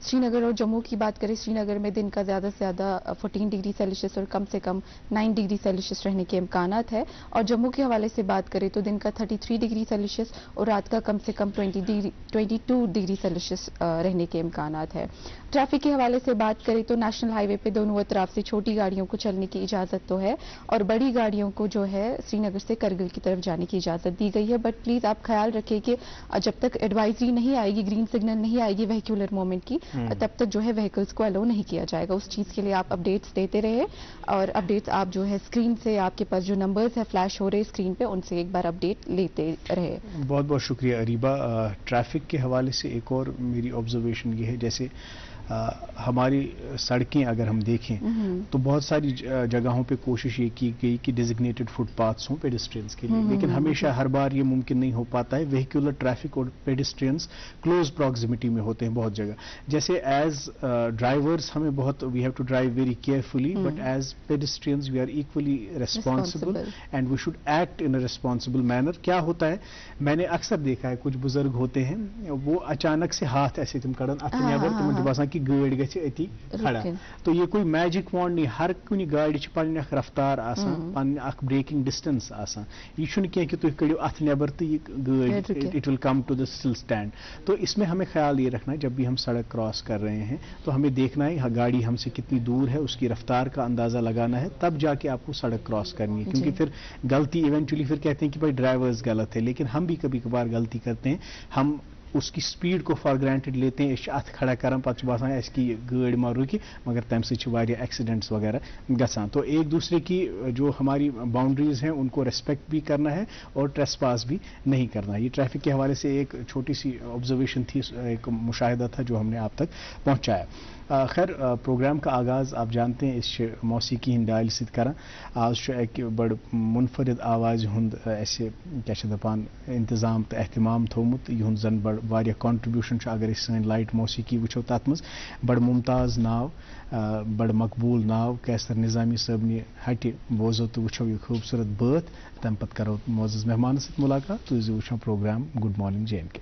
سری نگر اور جموں کی بات کریں، سری نگر میں دن کا زیادہ سے زیادہ 14 ڈگری سیلسیس اور کم سے کم 9 ڈگری سیلسیس رہنے کے امکانات ہے. اور جموں کے حوالے سے بات کریں تو دن کا 33 ڈگری سیلسیس اور رات کا کم سے کم 22 ڈگری سیلسیس رہنے کے امکانات ہے. ٹریفک کے حوالے سے بات کریں تو نیشنل ہائی وے پہ دونوں اطراف سے چھوٹی گاڑیوں کو چلنے کی اجازت تو ہے اور بڑی گاڑیوں کو جو ہے سری نگر سے کرگل کی طرف جانے کی اجازت دی گئی ہے. بٹ پلیز آپ خیال رکھیں کہ جب تک ایڈوائزری نہیں آئے گی، گرین سگنل نہیں آئے گی وہیکولر موومنٹ کی، تب تک جو ہے وہیکلس کو الاؤ نہیں کیا جائے گا. اس چیز کے لیے آپ اپڈیٹس دیتے رہے اور اپڈیٹس آپ جو ہے اسکرین سے آپ کے پاس جو نمبرز ہے فلیش ہو رہے اسکرین پہ، ان سے ایک بار اپڈیٹ لیتے رہے. بہت بہت شکریہ اریبہ. ٹریفک کے حوالے سے ایک اور میری آبزرویشن یہ ہے، جیسے ہماری سڑکیں اگر ہم دیکھیں تو بہت ساری جگہوں پہ کوشش یہ کی گئی کہ ڈیزگنیٹڈ فٹ پاتھس ہوں پیڈسٹرینس کے لیے، لیکن ہمیشہ ہر بار یہ ممکن نہیں ہو پاتا ہے. وہیکولر ٹریفک اور پیڈسٹرینس کلوز پراکزیمٹی میں ہوتے ہیں بہت جگہ. جیسے ایز ڈرائیورس ہمیں بہت we have to drive very carefully, but as pedestrians we are equally responsible and we should act in a responsible manner. کیا ہوتا ہے، میں نے اکثر دیکھا ہے کچھ بزرگ ہوتے ہیں وہ اچانک سے ہاتھ ایسے تم کڑن اتنے نیبر تمن باسان کہ گاڑی گژھِ اتی کھڑا. تو یہ کوئی میجک وانڈ نہیں، ہر کُنہِ گاڑِ چھِ پنٕنۍ اکھ رفتار آسان، پنٕنۍ اکھ بریکنگ ڈسٹنس آسان. یہ چھُنہٕ کینٛہہ کہ تُہۍ کٔڑِو اتھ نیبر تہٕ یہ گاڑی it will come to the still stand. تو اس میں ہمیں خیال یہ رکھنا ہے جب بھی ہم سڑک کراس کر رہے ہیں تو ہمیں دیکھنا ہے گاڑی ہم سے کتنی دور ہے، اس کی رفتار کا اندازہ لگانا ہے، تب جا کے آپ کو سڑک کراس کرنی ہے. کیونکہ پھر غلطی ایونچولی پھر کہتے ہیں کہ بھائی ڈرائیورز غلط ہے، لیکن ہم بھی کبھی کبھار غلطی کرتے ہیں. ہم اس کی سپیڈ کو فار گرانٹڈ لیتے ہیں، ات کھڑا کران پتہ باسان اس کی گاڑی ما رکی، مگر تمہ سے ایکسیڈنٹس وغیرہ گژھان. تو ایک دوسرے کی جو ہماری باؤنڈریز ہیں ان کو ریسپیکٹ بھی کرنا ہے اور ٹریس پاس بھی نہیں کرنا ہے. یہ ٹریفک کے حوالے سے ایک چھوٹی سی آبزرویشن تھی، ایک مشاہدہ تھا جو ہم نے آپ تک پہنچایا. خیر پروگرام کا آغاز آپ جانتے ہیں اس موسیقی ہند ڈائل ست کران. آج ایک بڑ منفرد آواز ہند ایسے کیا دپان انتظام تو اہتمام تھومت، یہند زن بڑ واریاہ کنٹریبیوشن اگر اس سن لائٹ موسیقی وچھو تات مز بڑ ممتاز ناو، بڑ مقبول ناو کیسر نظامی صٲبنہِ ہٹہِ بوزو تو وچھو یہ خوبصورت بٲتھ. تمہ پتہ کرو معزز مہمان ست ملاقات. تُہۍ ٲسۍزیو وچھان پروگرام گڈ مارننگ JNK.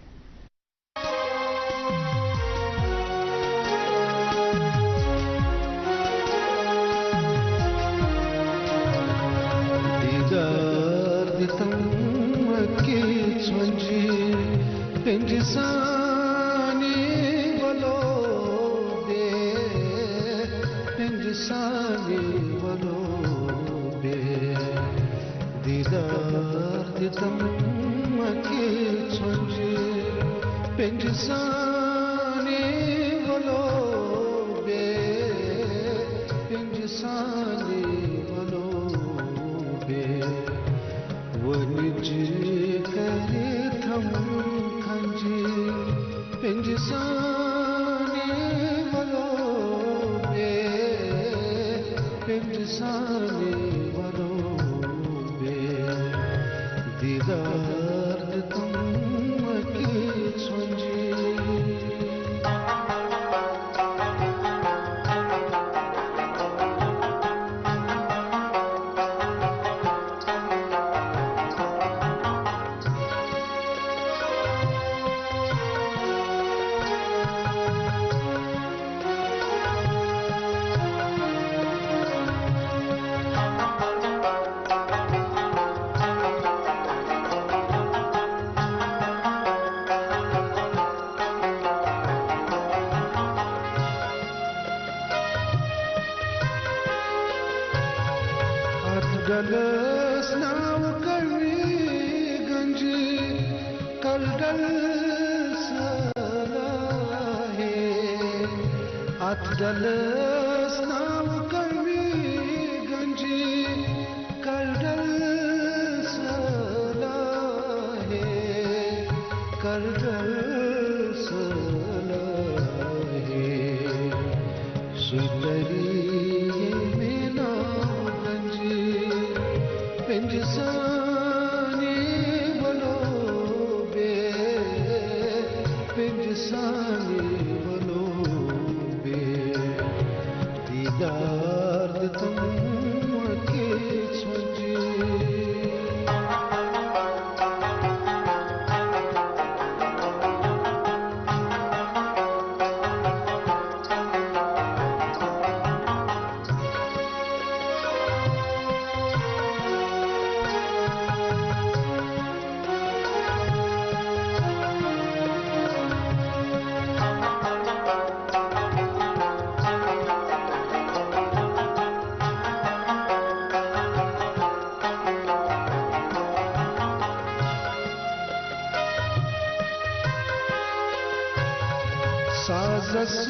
ساسس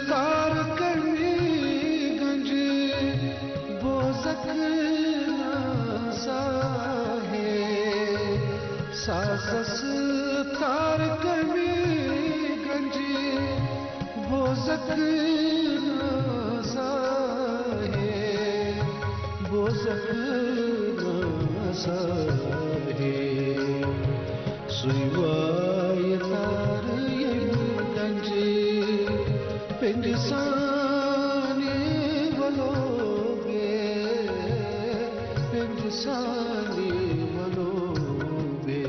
تار کنی گنج بوزک ناسا ہے ساسس تار کنی گنج بوزک ناسا ہے بوزک ناسا ہے سوائے تار گنج پنجسانی ولو گے پنجسانی ولو گے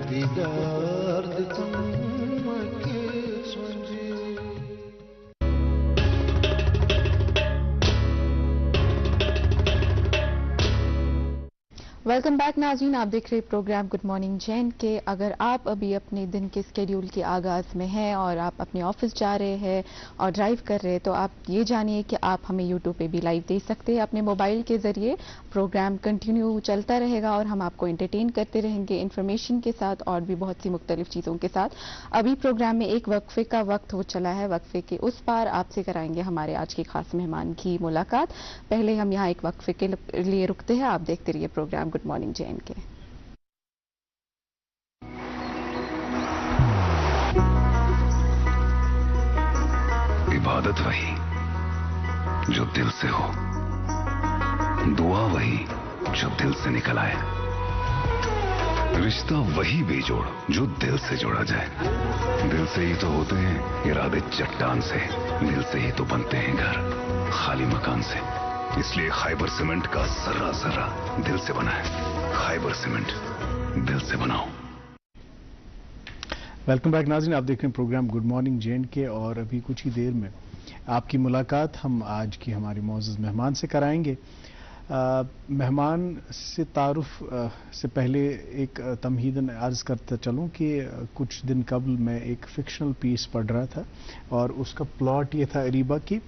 دیدار تم کے سنجی. ویلکم بیک ناظرین، آپ دیکھ رہے پروگرام گڈ مارننگ جین کے. اگر آپ ابھی اپنے دن کے اسکیڈیول کے آغاز میں ہیں اور آپ اپنے آفس جا رہے ہیں اور ڈرائیو کر رہے ہیں تو آپ یہ جانیے کہ آپ ہمیں یوٹیوب پہ بھی لائیو دیکھ سکتے ہیں. اپنے موبائل کے ذریعے پروگرام کنٹینیو چلتا رہے گا اور ہم آپ کو انٹرٹین کرتے رہیں گے انفارمیشن کے ساتھ اور بھی بہت سی مختلف چیزوں کے ساتھ. ابھی پروگرام میں ایک وقفے کا وقت ہو چلا ہے. وقفے کے اس پار آپ سے کرائیں گے ہمارے آج کے خاص مہمان کی ملاقات. پہلے ہم یہاں ایک وقفے کے لیے رکتے ہیں. آپ دیکھتے رہیے پروگرام گڈ مارننگ جین کے. عبادت وہی جو دل سے ہو، دعا وہی جو دل سے نکل آئے، رشتہ وہی بے جوڑ جو دل سے جوڑا جائے. دل سے ہی تو ہوتے ہیں ارادے چٹان سے، دل سے ہی تو بنتے ہیں گھر خالی مکان سے. اس لیے خیبر سیمنٹ کا ذرہ ذرہ دل سے بنا ہے. خیبر سیمنٹ، دل سے بناؤ. ویلکم بیک ناظرین، آپ دیکھ رہے ہیں پروگرام گڈ مارننگ جین کے اور ابھی کچھ ہی دیر میں آپ کی ملاقات ہم آج کی ہمارے معزز مہمان سے کرائیں گے. مہمان سے تعارف سے پہلے ایک تمہیداً عرض کرتا چلوں کہ کچھ دن قبل میں ایک فکشنل پیس پڑھ رہا تھا اور اس کا پلاٹ یہ تھا اریبا کی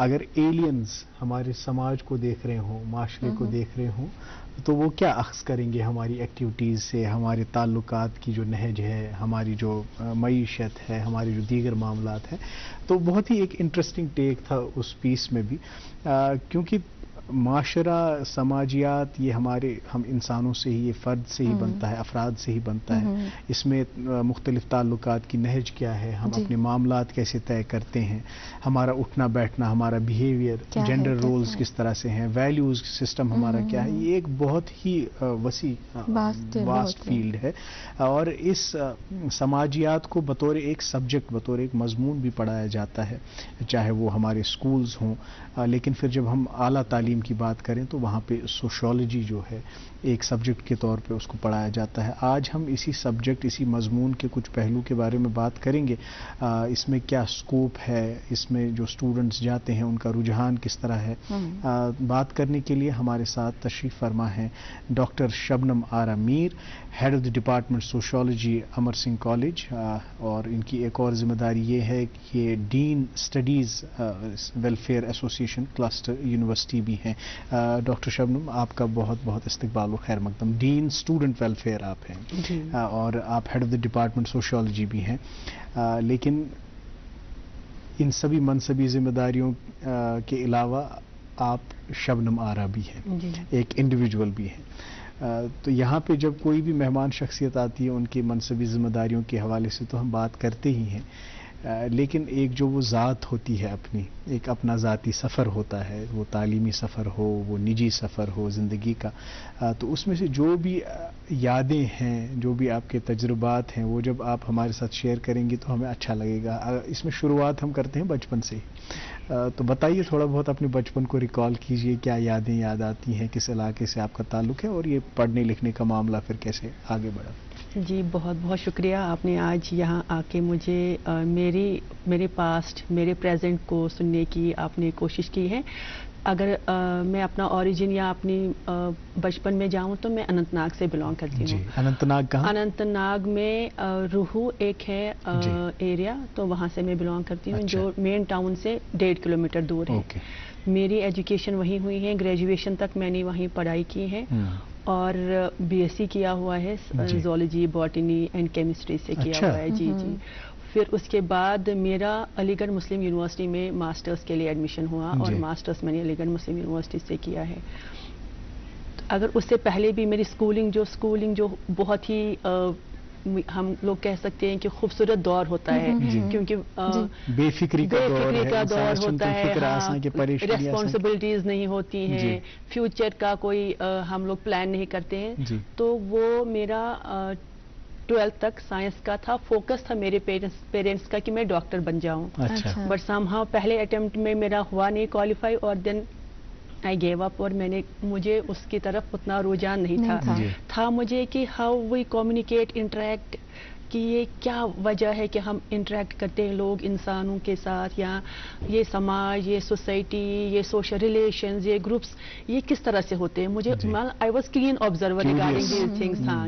اگر ایلینز ہمارے سماج کو دیکھ رہے ہوں، معاشرے کو دیکھ رہے ہوں تو وہ کیا اخذ کریں گے ہماری ایکٹیویٹیز سے، ہمارے تعلقات کی جو نہج ہے، ہماری جو معیشت ہے، ہمارے جو دیگر معاملات ہیں. تو بہت ہی ایک انٹرسٹنگ ٹیک تھا اس پیس میں بھی، کیونکہ معاشرہ سماجیات یہ ہم انسانوں سے ہی، یہ فرد سے ہی بنتا ہے، افراد سے ہی بنتا ہے. اس میں مختلف تعلقات کی نہج کیا ہے، ہم اپنے معاملات کیسے طے کرتے ہیں، ہمارا اٹھنا بیٹھنا، ہمارا بیہیویئر، جینڈر رولز کس طرح سے ہیں، ویلیوز سسٹم ہمارا کیا ہے. یہ ایک بہت ہی وسیع واسٹ فیلڈ ہے اور اس سماجیات کو بطور ایک سبجیکٹ، بطور ایک مضمون بھی پڑھایا جاتا ہے، چاہے وہ ہمارے سکولز ہوں. لیکن پھر جب ہم اعلیٰ تعلیم کی بات کریں تو وہاں پہ سوشیولوجی جو ہے ایک سبجیکٹ کے طور پہ اس کو پڑھایا جاتا ہے. آج ہم اسی سبجیکٹ، اسی مضمون کے کچھ پہلو کے بارے میں بات کریں گے. اس میں کیا سکوپ ہے، اس میں جو اسٹوڈنٹس جاتے ہیں ان کا رجحان کس طرح ہے. بات کرنے کے لیے ہمارے ساتھ تشریف فرما ہے doctor Shabnam Ara Mir, head of the department sociology Amar Singh college, اور ان کی ایک اور ذمہ داری یہ ہے کہ یہ dean studies welfare association cluster university بھی ہیں. ڈاکٹر شبنم، آپ کا بہت بہت استقبال و خیر مقدم. ڈین اسٹوڈنٹ ویلفیئر آپ ہیں اور آپ head of the department sociology بھی ہیں، لیکن ان سبھی منصبی ذمہ داریوں کے علاوہ آپ شبنم آرا بھی ہیں، ایک انڈیویجول بھی ہیں. تو یہاں پہ جب کوئی بھی مہمان شخصیت آتی ہے ان کی منصبی ذمہ داریوں کے حوالے سے تو ہم بات کرتے ہی ہیں، لیکن ایک جو وہ ذات ہوتی ہے اپنی، ایک اپنا ذاتی سفر ہوتا ہے، وہ تعلیمی سفر ہو، وہ نجی سفر ہو زندگی کا، تو اس میں سے جو بھی یادیں ہیں، جو بھی آپ کے تجربات ہیں، وہ جب آپ ہمارے ساتھ شیئر کریں گی تو ہمیں اچھا لگے گا. اس میں شروعات ہم کرتے ہیں بچپن سے، تو بتائیے تھوڑا بہت اپنے بچپن کو ریکال کیجئے، کیا یادیں یاد آتی ہیں، کس علاقے سے آپ کا تعلق ہے اور یہ پڑھنے لکھنے کا معاملہ پھر کیسے آگے بڑھا. جی بہت بہت شکریہ، آپ نے آج یہاں آ کے مجھے میرے پاسٹ، میرے پریزنٹ کو سننے کی آپ نے کوشش کی ہے. اگر میں اپنا اوریجن یا اپنی بچپن میں جاؤں تو میں اننت ناگ سے بلانگ کرتی ہوں. اننت ناگ کہاں؟ اننت ناگ میں روہو ایک ہے ایریا، تو وہاں سے میں بلانگ کرتی ہوں، جو مین ٹاؤن سے 1.5 کلومیٹر دور ہے. میری ایجوکیشن وہیں ہوئی ہے، گریجویشن تک میں نے وہیں پڑھائی کی ہے اور BSc کیا ہوا ہے زولوجی، باٹنی اینڈ کیمسٹری سے کیا ہوا ہے. جی. پھر اس کے بعد میرا علی گڑھ مسلم یونیورسٹی میں ماسٹرز کے لیے ایڈمیشن ہوا اور ماسٹرز میں نے علی گڑھ مسلم یونیورسٹی سے کیا ہے. اگر اس سے پہلے بھی میری اسکولنگ جو بہت ہی ہم لوگ کہہ سکتے ہیں کہ خوبصورت دور ہوتا ہے, کیونکہ بے فکری کا دور ہوتا ہے, ریسپانسبلٹیز نہیں ہوتی ہیں, فیوچر کا کوئی ہم لوگ پلان نہیں کرتے ہیں. تو وہ میرا 12th تک سائنس کا تھا, فوکس تھا میرے پیرنٹس کا کہ میں ڈاکٹر بن جاؤں. بٹ سم ہاؤ پہلے اٹیمپٹ میں میرا ہوا نہیں کوالیفائی, اور دین آئی گیو اپ, اور مجھے اس کی طرف اتنا رجحان نہیں تھا مجھے کہ ہاؤ وی کمیونیکیٹ انٹریکٹ, کہ یہ کیا وجہ ہے کہ ہم انٹریکٹ کرتے ہیں لوگ انسانوں کے ساتھ, یا یہ سماج, یہ سوسائٹی, یہ سوشل ریلیشنز, یہ گروپس, یہ کس طرح سے ہوتے ہیں. مجھے I was can observer regarding these things. ہاں,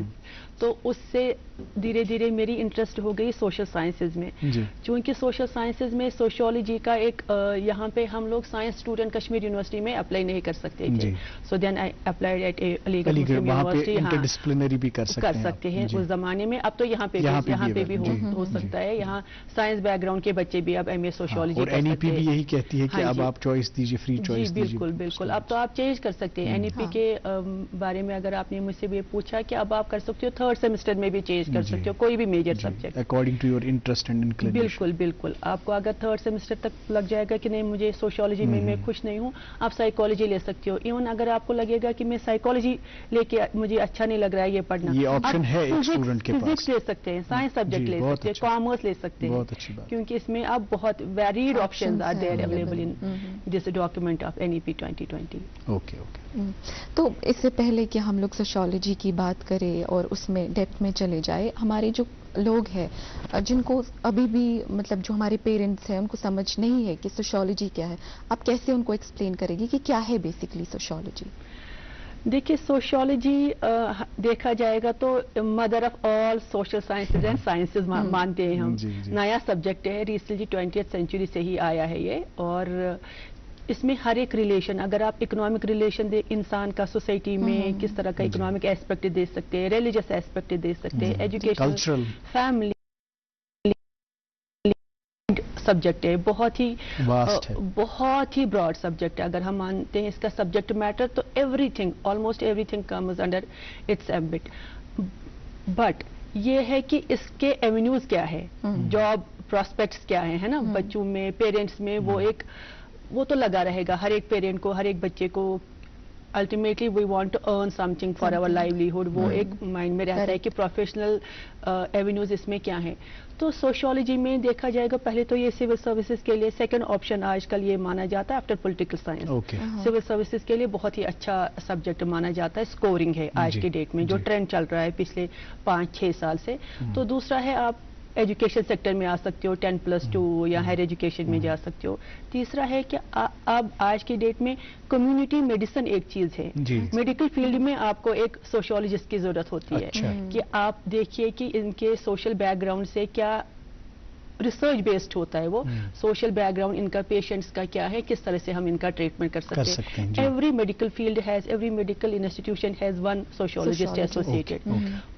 تو اس سے دھیرے دھیرے میری انٹرسٹ ہو گئی سوشل سائنسز میں. چونکہ سوشل سائنسز میں سوشیولوجی کا ایک یہاں پہ ہم لوگ سائنس اسٹوڈنٹ کشمیر یونیورسٹی میں اپلائی نہیں کر سکتے تھے. سو دین آئی اپلائیڈ ایٹ علی گڑھ مسلم یونیورسٹی. انٹر ڈسپلنری بھی کر سکتے ہیں اس زمانے میں. اب تو یہاں پہ بھی ہو سکتا ہے. یہاں سائنس بیک گراؤنڈ کے بچے بھی اب ایم اے سوشیولوجی کر سکتے ہیں. بھی یہی کہتی ہے کہ اب آپ چوائس دیجیے, فری چوائس دیجیے. بالکل اب تو آپ چینج کر سکتے ہیں. این ای پی کے بارے میں اگر آپ نے مجھ سے بھی پوچھا کہ اب آپ کر سکتے ہو 3rd سیمسٹر میں بھی چینج کر سکتے ہو کوئی بھی major subject according to your interest and inclination. بالکل آپ کو اگر 3rd سیمسٹر تک لگ جائے گا کہ نہیں مجھے سوشیولوجی میں خوش نہیں ہوں, آپ سائیکالوجی لے سکتے ہو. ایون اگر آپ کو لگے گا کہ میں سائیکالوجی لے کے مجھے اچھا نہیں لگ رہا ہے یہ پڑھنا, یہ آپشن ہے ایک اسٹوڈنٹ کے پاس. فزکس لے سکتے ہیں, سائنس سبجیکٹ لے سکتے ہیں, کامرس لے سکتے ہیں, کیونکہ اس میں اب بہت varied options are there available in this document of N E P 2020. Okay. تو اس سے پہلے کہ ہم لوگ سوشیولوجی کی بات کریں اور اس میں ڈیپتھ میں چلے جائے, ہمارے جو لوگ ہیں جن کو ابھی بھی مطلب جو ہمارے پیرنٹس ہیں ان کو سمجھ نہیں ہے کہ سوشیولوجی کیا ہے, آپ کیسے ان کو ایکسپلین کریں گے کہ کیا ہے بیسکلی سوشیولوجی؟ دیکھیے سوشیولوجی دیکھا جائے گا تو mother of all social sciences and sciences مانتے ہیں ہم. نیا سبجیکٹ ہے, ریسنٹلی 20th سینچری سے ہی آیا ہے یہ, اور اس میں ہر ایک ریلیشن, اگر آپ اکنامک ریلیشن دے انسان کا سوسائٹی میں کس طرح کا اکنامک ایسپیکٹ دے سکتے ہیں, ریلیجس ایسپیکٹ دے سکتے ہیں, ایجوکیشن, فیملی سبجیکٹ ہے, بہت ہی براڈ سبجیکٹ ہے. اگر ہم مانتے ہیں اس کا سبجیکٹ میٹر تو everything, almost everything comes under its ambit. But یہ ہے کہ اس کے ایونیوز کیا ہے, جاب پراسپیکٹس کیا ہے نا بچوں میں, پیرنٹس میں, وہ تو لگا رہے گا ہر ایک پیرنٹ کو, ہر ایک بچے کو. Ultimately we want to earn something for our livelihood, وہ ایک مائنڈ میں رہتا ہے کہ پروفیشنل ایونیوز اس میں کیا ہیں. تو سوشیولوجی میں دیکھا جائے گا پہلے تو یہ سول سروسز کے لیے سیکنڈ آپشن آج کل یہ مانا جاتا ہے after political science. Civil services کے لیے بہت ہی اچھا سبجیکٹ مانا جاتا ہے, اسکورنگ ہے آج کی ڈیٹ میں, جو ٹرینڈ چل رہا ہے پچھلے 5-6 سال سے. تو دوسرا ہے آپ ایجوکیشن سیکٹر میں آ سکتے ہو, 10+2 یا ہائر ایجوکیشن میں جا سکتے ہو. تیسرا ہے کہ اب آج کی ڈیٹ میں کمیونٹی میڈیسن ایک چیز ہے, میڈیکل فیلڈ میں آپ کو ایک سوشیولوجسٹ کی ضرورت ہوتی ہے کہ آپ دیکھیے کہ ان کے سوشل بیک گراؤنڈ سے کیا ریسرچ بیسڈ ہوتا ہے, وہ سوشل بیک گراؤنڈ ان کا, پیشنٹس کا کیا ہے, کس طرح سے ہم ان کا ٹریٹمنٹ کر سکتے ہیں. Every medical field has, every medical institution has one sociologist associated.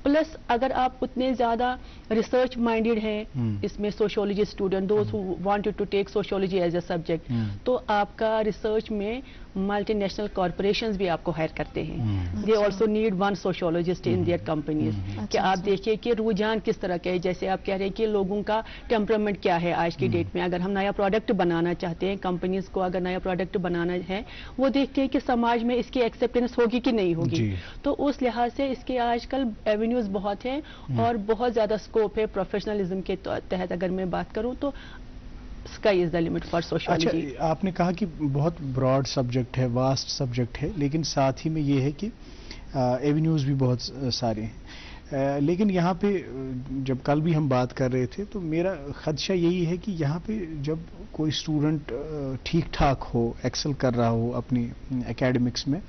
Plus اگر آپ اتنے زیادہ ریسرچ مائنڈیڈ ہیں اس میں sociology student, those who wanted to take sociology as a subject, تو آپ کا ریسرچ میں ملٹی نیشنل کارپوریشنز بھی آپ کو ہائر کرتے ہیں. They also need one sociologist in their companies, کہ آپ دیکھیے کہ رجحان کس طرح کا ہے. جیسے آپ کہہ رہے ہیں کہ لوگوں کا ٹیمپرامنٹ کیا ہے آج کی ڈیٹ میں. اگر ہم نیا پروڈکٹ بنانا چاہتے ہیں, کمپنیز کو اگر نیا پروڈکٹ بنانا ہے, وہ دیکھتے ہیں کہ سماج میں اس کی ایکسیپٹینس ہوگی کہ نہیں ہوگی. تو اس لحاظ سے اس کے آج کل ایونیوز بہت ہیں اور بہت زیادہ اسکوپ ہے. پروفیشنلزم کے تحت اگر میں بات کروں تو sky is the limit for sociology. آپ نے کہا کہ بہت براڈ سبجیکٹ ہے, واسٹ سبجیکٹ ہے, لیکن ساتھ ہی میں یہ ہے کہ ایونیوز بھی بہت سارے ہیں. لیکن یہاں پہ جب کل بھی ہم بات کر رہے تھے تو میرا خدشہ یہی ہے کہ یہاں پہ جب کوئی اسٹوڈنٹ ٹھیک ٹھاک ہو, ایکسل کر رہا ہو اپنی اکیڈمکس میں,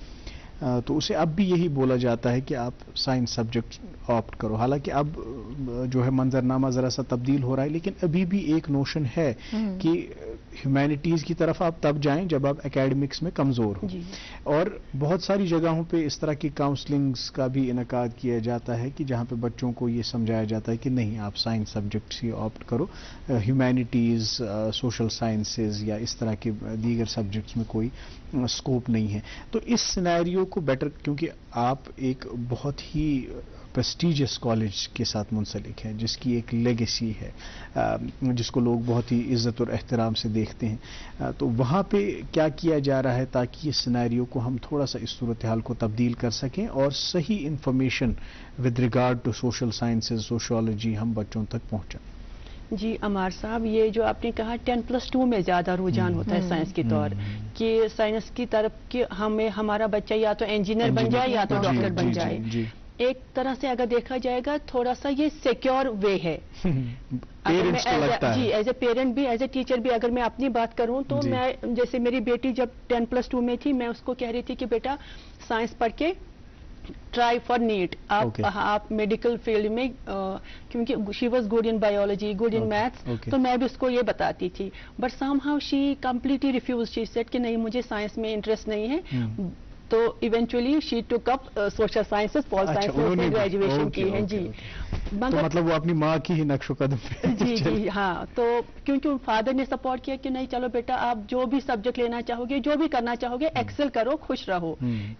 تو اسے اب بھی یہی بولا جاتا ہے کہ آپ سائنس سبجیکٹ آپٹ کرو. حالانکہ اب جو ہے منظرنامہ ذرا سا تبدیل ہو رہا ہے, لیکن ابھی بھی ایک نوشن ہے کہ ہیومینٹیز کی طرف آپ تب جائیں جب آپ اکیڈمکس میں کمزور ہوں. اور بہت ساری جگہوں پہ اس طرح کی کاؤنسلنگز کا بھی انعقاد کیا جاتا ہے کہ جہاں پہ بچوں کو یہ سمجھایا جاتا ہے کہ نہیں آپ سائنس سبجیکٹس ہی آپٹ کرو, ہیومینٹیز, سوشل سائنسز یا اس طرح کے دیگر سبجیکٹس میں کوئی اسکوپ نہیں ہے. تو اس سینیریو کو بیٹر, کیونکہ آپ ایک بہت ہی پریسٹیجیس کالج کے ساتھ منسلک ہے جس کی ایک لیگیسی ہے, جس کو لوگ بہت ہی عزت اور احترام سے دیکھتے ہیں, تو وہاں پہ کیا کیا جا رہا ہے تاکہ اس سینیریو کو ہم تھوڑا سا اس صورتحال کو تبدیل کر سکیں اور صحیح information with regard to social sciences, sociology ہم بچوں تک پہنچائیں؟ جی عمار صاحب, یہ جو آپ نے کہا 10+2 میں زیادہ رجحان ہوتا ہے سائنس کی طور کہ سائنس کی طرف کہ ہمارا بچہ یا تو انجینئر بن جائے یا تو ڈاکٹر بن جائے. ایک طرح سے اگر دیکھا جائے گا تھوڑا سا یہ سیکیور وے ہے. جی ایز اے پیرنٹ بھی, ایز اے ٹیچر بھی, اگر میں اپنی بات کروں تو میں, جیسے میری بیٹی جب 10+2 میں تھی, میں اس کو کہہ رہی تھی کہ بیٹا سائنس پڑھ کے ٹرائی فار نیٹ, آپ میڈیکل فیلڈ میں, کیونکہ she was good in biology, good in maths, تو میں بھی اس کو یہ بتاتی تھی. But somehow she completely refuses, she said کہ نہیں مجھے سائنس میں انٹرسٹ نہیں ہے. تو eventually she took up social sciences, pol sciences میں گریجویشن کی ہے. جی مطلب وہ اپنی ماں کی ہی نقش و قدم پہ. جی ہاں, تو کیونکہ فادر نے سپورٹ کیا کہ نہیں چلو بیٹا آپ جو بھی سبجیکٹ لینا چاہو گے, جو بھی کرنا چاہو گے, ایکسل کرو, خوش رہو.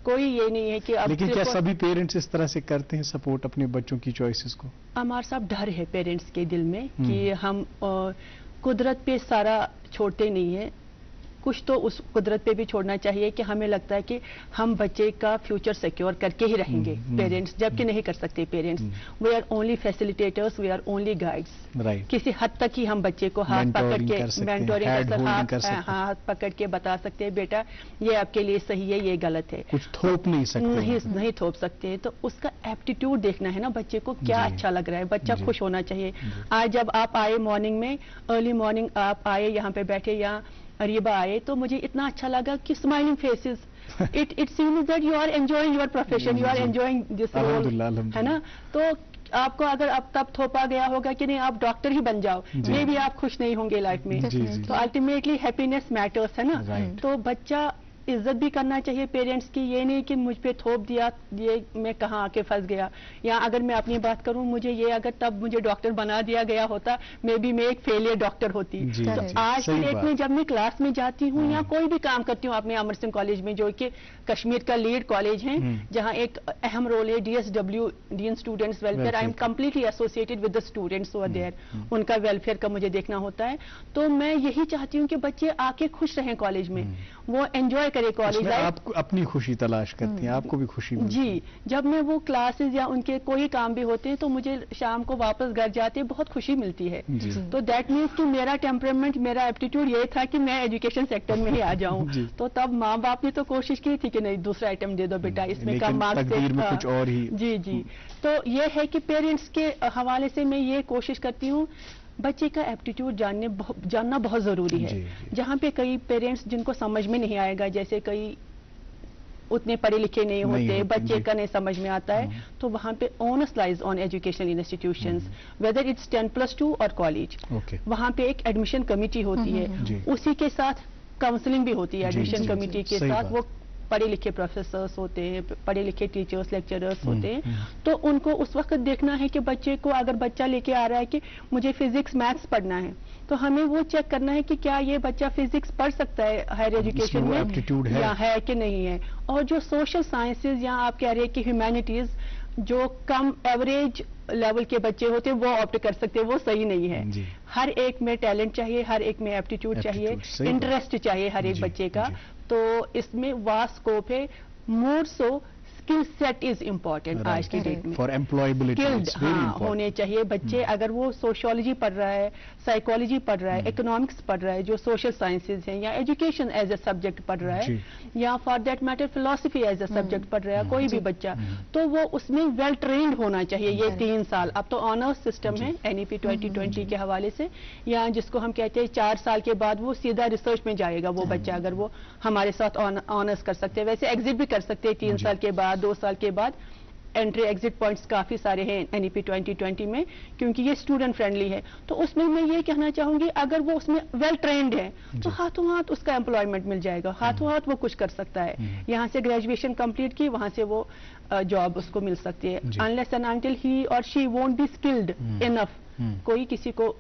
کوئی یہ نہیں ہے کہ اب. لیکن کیا سبھی پیرنٹس اس طرح سے کرتے ہیں سپورٹ اپنے بچوں کی چوائسز کو؟ عمار صاحب ڈر ہے پیرنٹس کے دل میں کہ ہم قدرت پہ سارا چھوڑتے نہیں ہیں, کچھ تو اس قدرت پہ بھی چھوڑنا چاہیے کہ ہمیں لگتا ہے کہ ہم بچے کا فیوچر سیکیور کر کے ہی رہیں گے پیرنٹس, جبکہ نہیں کر سکتے parents. We are only facilitators, we are only guides. کسی حد تک ہی ہم بچے کو ہاتھ پکڑ کے مینٹورنگ, ہاتھ پکڑ کے بتا سکتے ہیں بیٹا یہ آپ کے لیے صحیح ہے, یہ غلط ہے. کچھ تھوپ نہیں سکتے, نہیں تھوپ سکتے. تو اس کا ایپٹیٹیوڈ دیکھنا ہے نا, بچے کو کیا اچھا لگ رہا ہے, بچہ خوش ہونا چاہیے. آج جب آپ آئے مارننگ میں, ارلی مارننگ آپ آئے یہاں پہ بیٹھے, یا اریبہ آئے, تو مجھے اتنا اچھا لگا کہ smiling phases, it seems that you are enjoying your profession, you are enjoying this role, ہے نا. تو آپ کو اگر اب تب تھوپا گیا ہوگا کہ نہیں آپ ڈاکٹر ہی بن جاؤ, یہ بھی آپ خوش نہیں ہوں گے لائف میں. تو الٹیمیٹلی ہیپینس میٹرس, ہے نا. تو بچہ عزت بھی کرنا چاہیے پیرنٹس کی, یہ نہیں کہ مجھ پہ تھوپ دیا, یہ میں کہاں آ کے پھنس گیا. یا اگر میں اپنی بات کروں, مجھے یہ اگر تب مجھے ڈاکٹر بنا دیا گیا ہوتا, میں ایک فیلئر ڈاکٹر ہوتی. تو آج کی ڈیٹ میں جب میں کلاس میں جاتی ہوں یا کوئی بھی کام کرتی ہوں اپنے امر سنگھ کالج میں, جو کہ کشمیر کا لیڈ کالج ہے, جہاں ایک اہم رول ہے DSW, dean students welfare, I am completely associated with the students over there, ان کا ویلفیئر کا مجھے دیکھنا ہوتا ہے. تو میں یہی چاہتی ہوں کہ بچے آ کے خوش رہیں کالج میں, وہ انجوائے کرے کالج لائف. آپ اپنی خوشی تلاش کرتی ہیں, آپ کو بھی خوشی ملتی ہے. جی جب میں وہ کلاسز یا ان کے کوئی کام بھی ہوتے ہیں تو مجھے شام کو واپس گھر جاتے بہت خوشی ملتی ہے. تو دیٹ مینس کہ میرا ٹیمپرامنٹ, میرا ایپٹیٹیوڈ یہ تھا کہ میں ایجوکیشن سیکٹر میں ہی آ جاؤں. تو تب ماں باپ نے تو کوشش کی تھی کہ نہیں دوسرا آئٹم دے دو بیٹا, اس میں کم مارکس سے کچھ اور ہی. جی تو یہ ہے کہ پیرنٹس کے حوالے سے میں یہ کوشش کرتی ہوں, بچے کا ایپٹیٹیوڈ جاننا بہت ضروری ہے. جہاں پہ کئی پیرنٹس جن کو سمجھ میں نہیں آئے گا, جیسے کئی اتنے پڑھے لکھے نہیں ہوتے, بچے کا نہیں سمجھ میں آتا ہے, تو وہاں پہ onus lies on educational institutions, whether it's 10+2 اور کالج. وہاں پہ ایک ایڈمیشن کمیٹی ہوتی ہے, اسی کے ساتھ کاؤنسلنگ بھی ہوتی ہے. ایڈمیشن کمیٹی کے ساتھ وہ پڑھے لکھے پروفیسرس ہوتے ہیں, پڑھے لکھے ٹیچرس, لیکچررس ہوتے ہیں. تو ان کو اس وقت دیکھنا ہے کہ بچے کو, اگر بچہ لے کے آ رہا ہے کہ مجھے فزکس میتھس پڑھنا ہے, تو ہمیں وہ چیک کرنا ہے کہ کیا یہ بچہ فزکس پڑھ سکتا ہے ہائر ایجوکیشن میں یا ہے کہ نہیں ہے. اور جو سوشل سائنسز یا آپ کہہ رہے ہیں کہ ہیومینٹیز, جو کم ایوریج لیول کے بچے ہوتے ہیں وہ آپٹ کر سکتے ہیں, وہ صحیح نہیں ہے. ہر ایک میں ٹیلنٹ چاہیے, ہر ایک میں ایپٹیٹیوڈ چاہیے, انٹرسٹ چاہیے ہر ایک بچے کا. تو اس میں واسٹ اسکوپ ہے. مور سو اسکل سیٹ از امپورٹنٹ آج کی ڈیٹ میں, فار ایمپلائبلٹی ہونے چاہیے. بچے اگر وہ سوشیولوجی پڑھ رہا ہے, سائیکالوجی پڑھ رہا ہے, اکنامکس پڑھ رہا ہے, جو سوشل سائنسز ہیں, یا ایجوکیشن ایز اے سبجیکٹ پڑھ رہا ہے, یا for that matter philosophy as a subject پڑھ رہا ہے کوئی بھی بچہ, تو وہ اس میں ویل ٹرینڈ ہونا چاہیے. یہ 3 سال, اب تو آنرس سسٹم ہے NEP 2020 کے حوالے سے, یا جس کو ہم کہتے ہیں 4 سال کے بعد وہ سیدھا ریسرچ میں جائے گا وہ بچہ, اگر وہ ہمارے ساتھ آنرس کر سکتے ہیں. ویسے ایگزٹ بھی کر سکتے ہیں 3 سال کے بعد, 2 سال کے بعد. انٹری ایگزٹ پوائنٹس کافی سارے ہیں NEP 2020 میں، کیونکہ یہ اسٹوڈنٹ فرینڈلی ہے. تو اس میں یہ کہنا چاہوں گی اگر وہ اس میں ویل ٹرینڈ ہے تو ہاتھوں ہاتھ اس کا امپلائمنٹ مل جائے گا، ہاتھوں ہاتھ وہ کچھ کر سکتا ہے. یہاں سے گریجویشن کمپلیٹ کی، وہاں سے وہ جاب اس کو مل سکتی ہے. unless and until he or she won't be skilled enough. کوئی کسی کو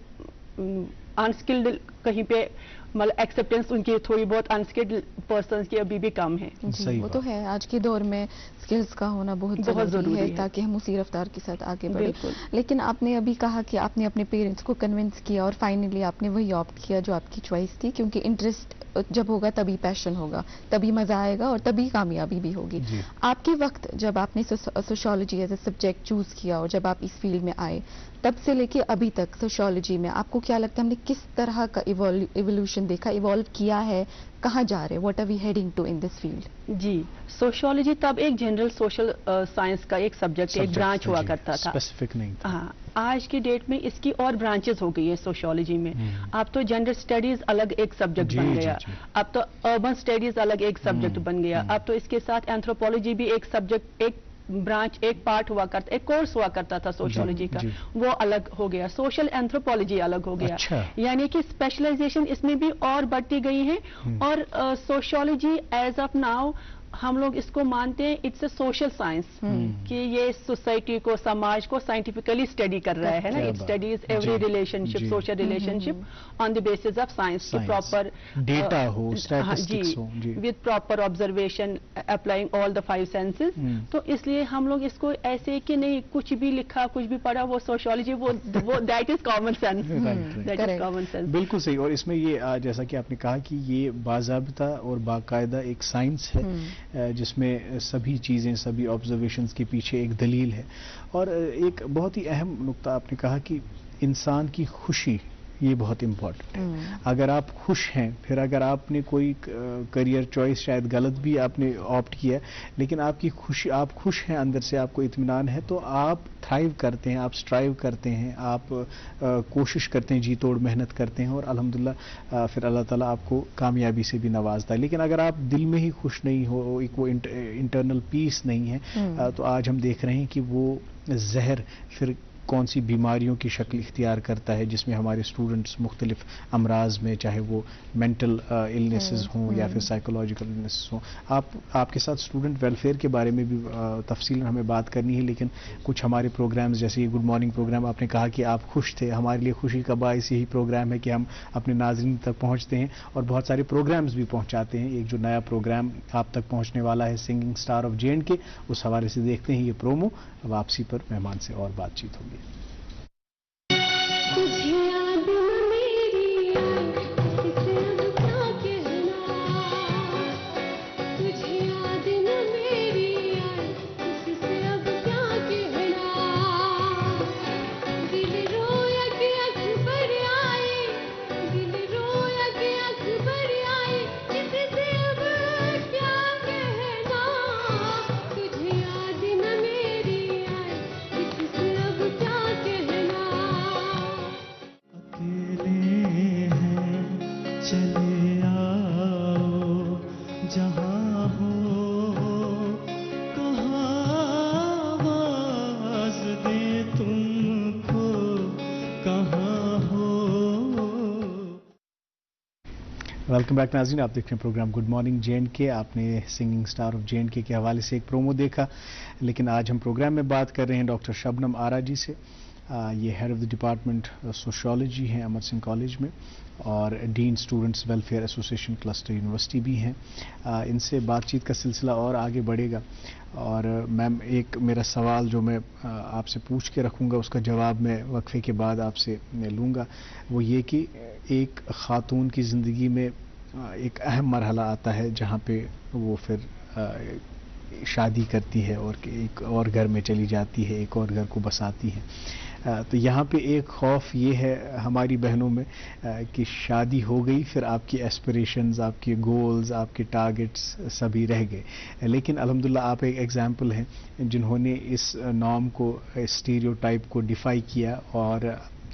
انسکلڈ کہیں پہ مطلب ایکسیپٹینس ان کی تھوڑی بہت انسکلڈ پرسنس کی ابھی بھی کم ہے. جی وہ تو ہے، آج کے دور میں سکلز کا ہونا بہت ضروری ہے تاکہ ہم اسی رفتار کے ساتھ آگے بڑھیں. لیکن آپ نے ابھی کہا کہ آپ نے اپنے پیرنٹس کو کنونس کیا اور فائنلی آپ نے وہی آپٹ کیا جو آپ کی چوائس تھی، کیونکہ انٹرسٹ جب ہوگا تبھی پیشن ہوگا، تبھی مزہ آئے گا اور تبھی کامیابی بھی ہوگی. آپ کے وقت جب آپ نے sociology as a subject choose کیا اور جب آپ اس فیلڈ میں آئے، تب سے لے کے ابھی تک سوشیولوجی میں آپ کو کیا لگتا ہے ہم نے کس طرح کا ایولیوشن دیکھا، ایوالو کیا ہے، کہاں جا رہے، what are we heading to in this field? جی سوشیولوجی تب ایک جنرل سوشل سائنس کا ایک سبجیکٹ، ایک برانچ ہوا کرتا تھا، اسپیسیفک نہیں تھا. ہاں آج کی ڈیٹ میں اس کی اور برانچز ہو گئی ہے سوشیولوجی میں. اب تو جینڈر اسٹڈیز الگ ایک سبجیکٹ بن گیا، اب تو اربن اسٹڈیز الگ ایک سبجیکٹ بن گیا، اب تو اس کے ساتھ اینتھروپولوجی بھی ایک سبجیکٹ، ایک برانچ، ایک پارٹ ہوا کرتا، ایک کورس ہوا کرتا تھا سوشیولوجی کا، وہ الگ ہو گیا. سوشل اینتھروپولوجی الگ ہو گیا، یعنی کہ اسپیشلائزیشن اس میں بھی اور بڑھتی گئی ہے. اور سوشیولوجی ایز آف ناؤ ہم لوگ اس کو مانتے ہیں اٹس اے سوشل سائنس، کہ یہ سوسائٹی کو، سماج کو سائنٹیفکلی اسٹڈی کر رہا ہے نا. It studies every relationship, social relationship on the basis of science, کہ پراپر ڈیٹا ہو، اسٹیٹسٹکس ہو، with proper observation applying all the 5 senses. تو اس لیے ہم لوگ اس کو ایسے کہ نہیں کچھ بھی لکھا کچھ بھی پڑھا وہ سوشیولوجی، وہ that is common sense, that is common sense. بالکل صحیح. اور اس میں یہ جیسا کہ آپ نے کہا کہ یہ باضابطہ اور باقاعدہ ایک سائنس ہے جس میں سبھی چیزیں، سبھی آبزرویشنز کے پیچھے ایک دلیل ہے. اور ایک بہت ہی اہم نقطہ آپ نے کہا کہ انسان کی خوشی، یہ بہت امپورٹنٹ ہے. اگر آپ خوش ہیں، پھر اگر آپ نے کوئی کریئر چوائس شاید غلط بھی آپ نے آپٹ کیا، لیکن آپ کی خوشی، آپ خوش ہیں اندر سے، آپ کو اطمینان ہے، تو آپ تھرائیو کرتے ہیں، آپ اسٹرائیو کرتے ہیں، آپ کوشش کرتے ہیں، جی توڑ محنت کرتے ہیں، اور الحمدللہ پھر اللہ تعالیٰ آپ کو کامیابی سے بھی نوازتا ہے. لیکن اگر آپ دل میں ہی خوش نہیں ہو، ایک وہ انٹرنل پیس نہیں ہے، تو آج ہم دیکھ رہے ہیں کہ وہ زہر پھر کون سی بیماریوں کی شکل اختیار کرتا ہے، جس میں ہمارے اسٹوڈنٹس مختلف امراض میں، چاہے وہ مینٹل النیسز ہوں یا پھر سائیکولوجیکل النیسز ہوں. آپ کے ساتھ اسٹوڈنٹ ویلفیئر کے بارے میں بھی تفصیل ہمیں بات کرنی ہے، لیکن کچھ ہمارے پروگرامز جیسے یہ گڈ مارننگ پروگرام، آپ نے کہا کہ آپ خوش تھے، ہمارے لیے خوشی کا باعث یہی پروگرام ہے کہ ہم اپنے ناظرین تک پہنچتے ہیں اور بہت سارے پروگرامز بھی پہنچاتے ہیں. ایک جو نیا پروگرام آپ تک پہنچنے والا ہے سنگنگ اسٹار آف JNK، اس حوالے سے دیکھتے ہیں یہ پرومو. واپسی پر مہمان سے اور بات چیت ہوگی. ویلکم بیک ناظرین، آپ دیکھ رہے ہیں پروگرام گڈ مارننگ JNK. آپ نے سنگنگ اسٹار آف JNK کے حوالے سے ایک پرومو دیکھا، لیکن آج ہم پروگرام میں بات کر رہے ہیں ڈاکٹر شبنم آرا جی سے. یہ head of the department sociology ہیں امر سنگھ کالج میں، اور dean students welfare association cluster university بھی ہیں. ان سے بات چیت کا سلسلہ اور آگے بڑھے گا. اور میم ایک میرا سوال جو میں آپ سے پوچھ کے رکھوں گا، اس کا جواب میں وقفے کے بعد آپ سے لوں گا، وہ یہ کہ ایک خاتون کی زندگی میں ایک اہم مرحلہ آتا ہے جہاں پہ وہ پھر شادی کرتی ہے اور ایک اور گھر میں چلی جاتی ہے، ایک اور گھر کو بساتی ہے. تو یہاں پہ ایک خوف یہ ہے ہماری بہنوں میں کہ شادی ہو گئی، پھر آپ کی ایسپریشنز، آپ کے گولز، آپ کے ٹارگٹس سبھی رہ گئے. لیکن الحمدللہ آپ ایک ایگزامپل ہیں جنہوں نے اس نارم کو، اسٹیریو ٹائپ کو ڈیفائی کیا اور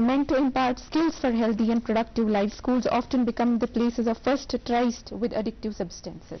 meant to impart skills for healthy and productive life, schools often become the places of first tryst with addictive substances।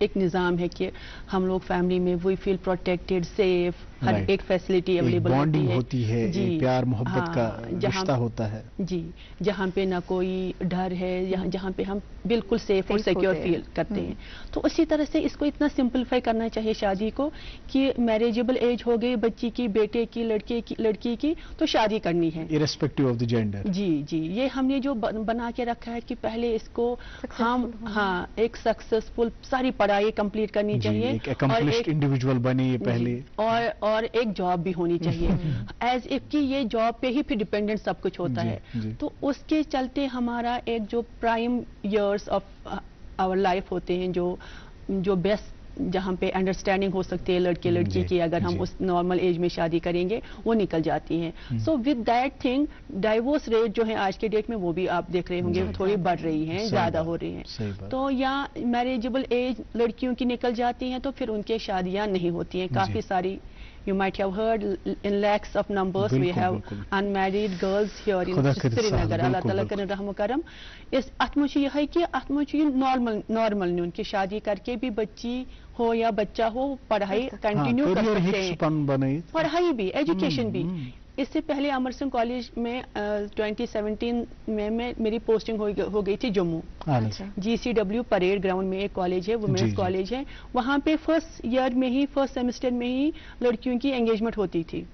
ایک نظام ہے کہ ہم لوگ فیملی میں وی فیل پروٹیکٹڈ سیف ہر ایک فیسلٹی اویلیبل ہوتی ہے پیار محبت کا رشتہ ہوتا ہے جی جہاں پہ نہ کوئی ڈر ہے جہاں پہ ہم بالکل سیف اور سیکیور فیل کرتے ہیں. تو اسی طرح سے اس کو اتنا سمپلیفائی کرنا چاہیے شادی کو کہ میریجبل ایج ہو گئی بچی کی بیٹے کی لڑکی کی تو شادی کرنی ہے irrespective of the gender. جی یہ ہم نے جو بنا کے رکھا ہے کہ پہلے اس کو ہم ایک سکسیسفل ساری پڑھائی کمپلیٹ کرنی چاہیے ایک accomplished individual بنے پہلے اور ایک جاب بھی ہونی چاہیے ایز اف کہ یہ جاب پہ ہی پھر ڈیپینڈنٹ سب کچھ ہوتا ہے. تو اس کے چلتے ہمارا ایک جو prime years of our life ہوتے ہیں جو بیسٹ جہاں پہ انڈرسٹینڈنگ ہو سکتی ہے لڑکے لڑکی کی اگر ہم اس نارمل ایج میں شادی کریں گے وہ نکل جاتی ہیں. So with that thing divorce rate جو ہے آج کے ڈیٹ میں وہ بھی آپ دیکھ رہے ہوں گے تھوڑی بڑھ رہی ہیں زیادہ ہو رہی ہیں. تو یا میریجبل ایج لڑکیوں کی نکل جاتی ہیں تو پھر ان کے شادیاں نہیں ہوتی ہیں. کافی ساری you might have heard in lakhs of numbers we have unmarried girls here in Srinagar. Allah Ta'ala کرے رحم و کرم. اس ات میں یہ ہے کہ ات میں یہ نارمل نیون کی شادی کر کے بھی بچی ہو یا بچہ ہو پڑھائی کنٹینیو کر سکتے ہیں. پڑھائی بھی ایجوکیشن بھی. اس سے پہلے امرسنگ کالج میں 2017 میں میری پوسٹنگ ہو گئی تھی جموں. GCW پریڈ گراؤنڈ میں ایک کالج ہے وومینس کالج ہے. وہاں پہ فرسٹ ایئر میں ہی فرسٹ سیمسٹر میں ہی لڑکیوں کی انگیجمنٹ ہوتی تھی.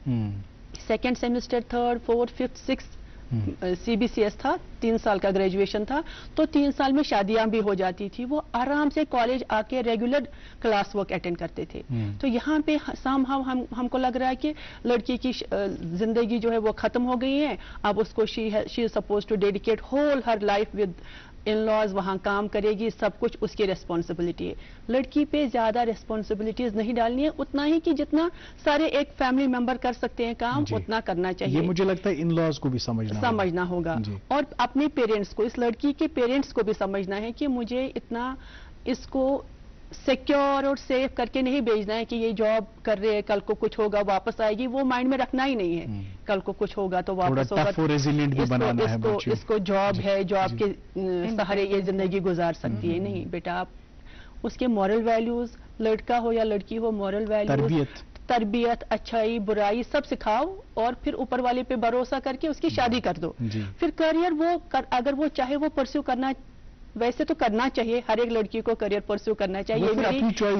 Second semester third fourth fifth six CBCS تھا 3 سال کا گریجویشن تھا تو 3 سال میں شادیاں بھی ہو جاتی تھی. وہ آرام سے کالج آ کے ریگولر کلاس ورک اٹینڈ کرتے تھے. تو یہاں پہ ہم کو لگ رہا ہے کہ لڑکی کی زندگی جو ہے وہ ختم ہو گئی ہے. اب اس کو she is supposed to dedicate whole her life with in laws وہاں کام کرے گی سب کچھ اس کی ریسپانسبلٹی ہے. لڑکی پہ زیادہ ریسپانسبلٹیز نہیں ڈالنی ہے اتنا ہی کہ جتنا سارے ایک فیملی ممبر کر سکتے ہیں کام اتنا کرنا چاہیے. یہ مجھے لگتا ہے ان لاز کو بھی سمجھنا ہوگا اور اپنے پیرنٹس کو اس لڑکی کے پیرنٹس کو بھی سمجھنا ہے کہ مجھے اتنا اس کو سیکیور اور سیف کر کے نہیں بھیجنا ہے کہ یہ جاب کر رہے ہیں کل کو کچھ ہوگا واپس آئے گی وہ مائنڈ میں رکھنا ہی نہیں ہے. کل کو کچھ ہوگا تو واپس ہوگا اس کو جاب ہے جاب کے سہارے یہ زندگی گزار سکتی ہے. نہیں بیٹا آپ اس کے مورل ویلیوز لڑکا ہو یا لڑکی ہو مورل ویلیوز تربیت اچھائی برائی سب سکھاؤ اور پھر اوپر والے پہ بھروسہ کر کے اس کی شادی کر دو. پھر کریئر وہ اگر وہ چاہے وہ پرسیو کرنا ویسے تو کرنا چاہیے ہر ایک لڑکی کو کریئر پرسیو کرنا چاہیے.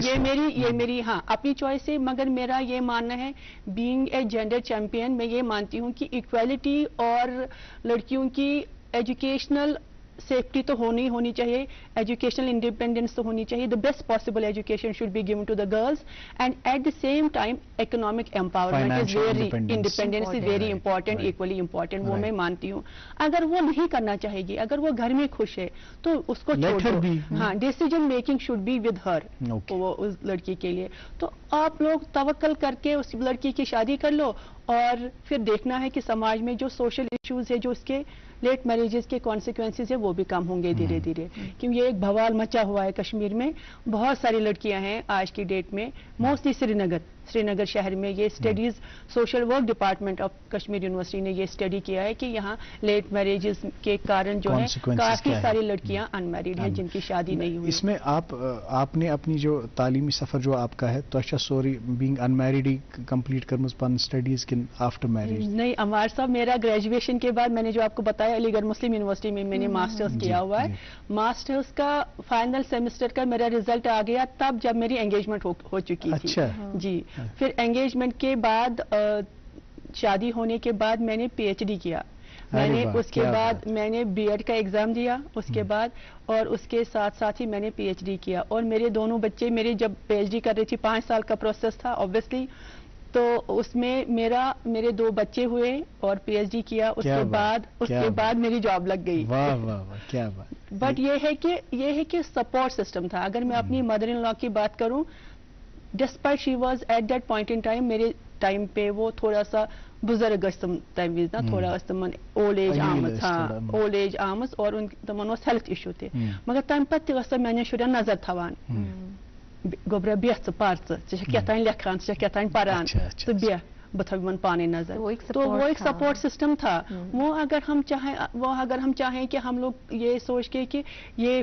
یہ میری اپنی چوائس ہے. مگر میرا یہ ماننا ہے بینگ اے جینڈر چیمپئن میں یہ مانتی ہوں کہ ایکویلٹی اور لڑکیوں کی ایجوکیشنل سیفٹی تو ہونی چاہیے ایجوکیشنل انڈیپینڈنس تو ہونی چاہیے. The best possible education should be given to the girls and at the same time economic empowerment is very independence is very important equally important وہ میں مانتی ہوں. اگر وہ نہیں کرنا چاہے گی اگر وہ گھر میں خوش ہے تو اس کو چھوڑ دو. ہاں decision making should be with her وہ اس لڑکی کے لیے. تو آپ لوگ توکل کر کے اس لڑکی کی شادی کر لو اور پھر دیکھنا ہے کہ سماج میں جو سوشل ایشوز ہے جو اس کے لیٹ میریجز کے کانسیکوینسز ہے وہ بھی کم ہوں گے دھیرے دھیرے. کیونکہ یہ ایک بھوال مچا ہوا ہے کشمیر میں. بہت ساری لڑکیاں ہیں آج کی ڈیٹ میں موسٹلی سری نگر شہر میں. یہ studies social work department of Kashmir university نے یہ اسٹڈی کیا ہے کہ یہاں لیٹ میریجز کے کارن جو ہے کافی ساری لڑکیاں ان میریڈ ہیں جن کی شادی نہیں ہوئی. اس میں آپ نے اپنی جو تعلیمی سفر جو آپ کا ہے تو اچھا sorry being unmarried complete کرمز پن سٹڈیز کن آفٹر میریج. نہیں عمار صاحب میرا گریجویشن کے بعد میں نے جو آپ کو بتایا علی گڑھ مسلم یونیورسٹی میں میں نے ماسٹرز کیا ہوا ہے. ماسٹرز کا فائنل سیمسٹر کا میرا ریزلٹ آ گیا تب جب میری انگیجمنٹ ہو چکی تھی. جی پھر انگیجمنٹ کے بعد شادی ہونے کے بعد میں نے PhD کیا. میں نے اس کے بعد میں نے B.Ed کا ایگزام دیا اس کے بعد اور اس کے ساتھ ساتھ ہی میں نے PhD کیا. اور میرے دونوں بچے میرے جب PhD کر رہی تھی 5 سال کا پروسیس تھا اوبویسلی تو اس میں میرے 2 بچے ہوئے اور PhD کیا. اس کے بعد میری جاب لگ گئی. کیا بات. بٹ یہ ہے کہ سپورٹ سسٹم تھا. اگر میں اپنی مدر ان لا کی بات کروں despite she was at that point in time میرے ٹائم پہ وہ تھوڑا سا بزرگ تمیز نا تھوڑا اولڈ ایج آمز اور تمن ہیلتھ ایشو تہ مگر تمہ پتہ میانن شرین نظر تھوان گوبرا بیہ پہ ژےٚ لکھان ژےٚ پران تو بیہ بہ تھو پانے نظر. تو وہ ایک سپورٹ سسٹم تھا. وہ اگر ہم چاہیں کہ ہم لوگ یہ سوچ کے کہ یہ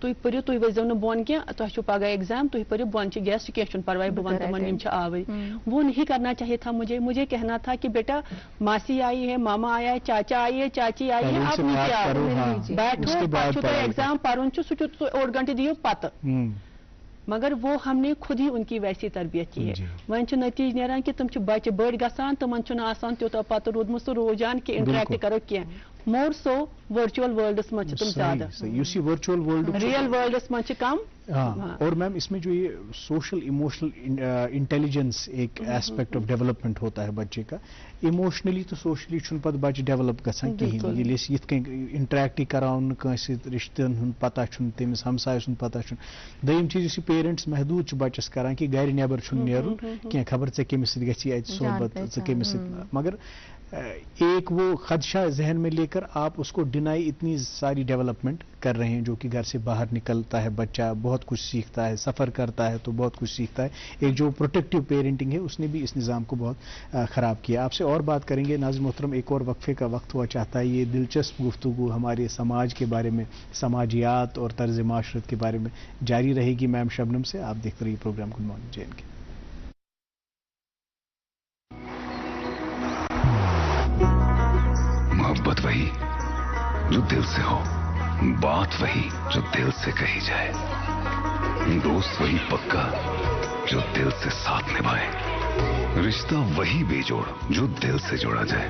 تُہۍ پٔرِو تُہۍ ؤسۍزیو نہٕ بۄن کینٛہہ تۄہہِ چھُو پگاہ ایگزام تُہۍ پٔرِو بۄن چھِ گیسٹ کینٛہہ چھُنہٕ پرواے بہٕ وَنہٕ تِمن یِم چھِ آوٕرۍ وہ نہیں کرنا چاہیے تھا مجھے کہنا تھا کہ بیٹا ماسی آئی ہے ماما آیا ہے چاچا آئی ہے چاچی آئی ہے آپ نیچے آؤ بیٹھو پتہٕ چھُو تۄہہِ ایگزام پرُن چھُ سُہ چھُ 1 گھنٹہٕ دِیِو پتہٕ مگر وہ ہم نے خود ہی ان کی ویسی تربیت کی ہے وۄنۍ چھُ نتیجہ نیران کہ تِم چھِ بچہِ بٔڑۍ گژھان تِمن چھُنہٕ آسان تیوٗتاہ پتہٕ روٗدمُت سُہ رُجحان کہ انٹریکٹ کرو کینٛہہ مور سو ورچوئل ورلڈس منٛز چھِ تِم زیادٕ یُس یہ ورچوئل ورلڈ ریئل ورلڈس منٛز چھِ کم اور میم اس میں جو یہ سوشل ایموشنل انٹیلیجنس ایک ایسپیکٹ آف ڈیولپمنٹ ہوتا ہے بچے کا ایموشنلی تو سوشلی چھُنہٕ پتہٕ بچہ ڈیولپ گژھان کہیٖنۍ ییٚلہِ أسۍ یِتھ کٔنۍ انٹریکٹٕے کراوُن نہٕ کٲنٛسہِ سۭتۍ رشتن ہُنٛد پتہ چھُنہٕ تٔمِس ہمساے سُنٛد پتہ چھُنہٕ دوٚیِم چیٖز یُس یہِ پیرنٹس محدوٗد چھُ بچس کران کہ گرِ نیبر چھُنہٕ نیرُن کینٛہہ خبر ژےٚ کٔمِس سۭتۍ گژھی اَتہِ صحبت ژٕ کٔمِس سۭتۍ مگر ایک وہ خدشہ ذہن میں لے کر آپ اس کو ڈینائی اتنی ساری ڈیولپمنٹ کر رہے ہیں جو کہ گھر سے باہر نکلتا ہے بچہ بہت کچھ سیکھتا ہے سفر کرتا ہے تو بہت کچھ سیکھتا ہے ایک جو پروٹیکٹیو پیرنٹنگ ہے اس نے بھی اس نظام کو بہت خراب کیا آپ سے اور بات کریں گے ناظرین محترم ایک اور وقفے کا وقت ہوا چاہتا ہے یہ دلچسپ گفتگو ہمارے سماج کے بارے میں سماجیات اور طرز معاشرت کے بارے میں جاری رہے گی میم شبنم سے آپ دیکھتے رہیے programme good morning J N کے محبت وہی جو دل سے ہو بات وہی جو دل سے کہی جائے دوست وہی پکا جو دل سے ساتھ نبھائے رشتہ وہی بے جوڑ جو دل سے جوڑا جائے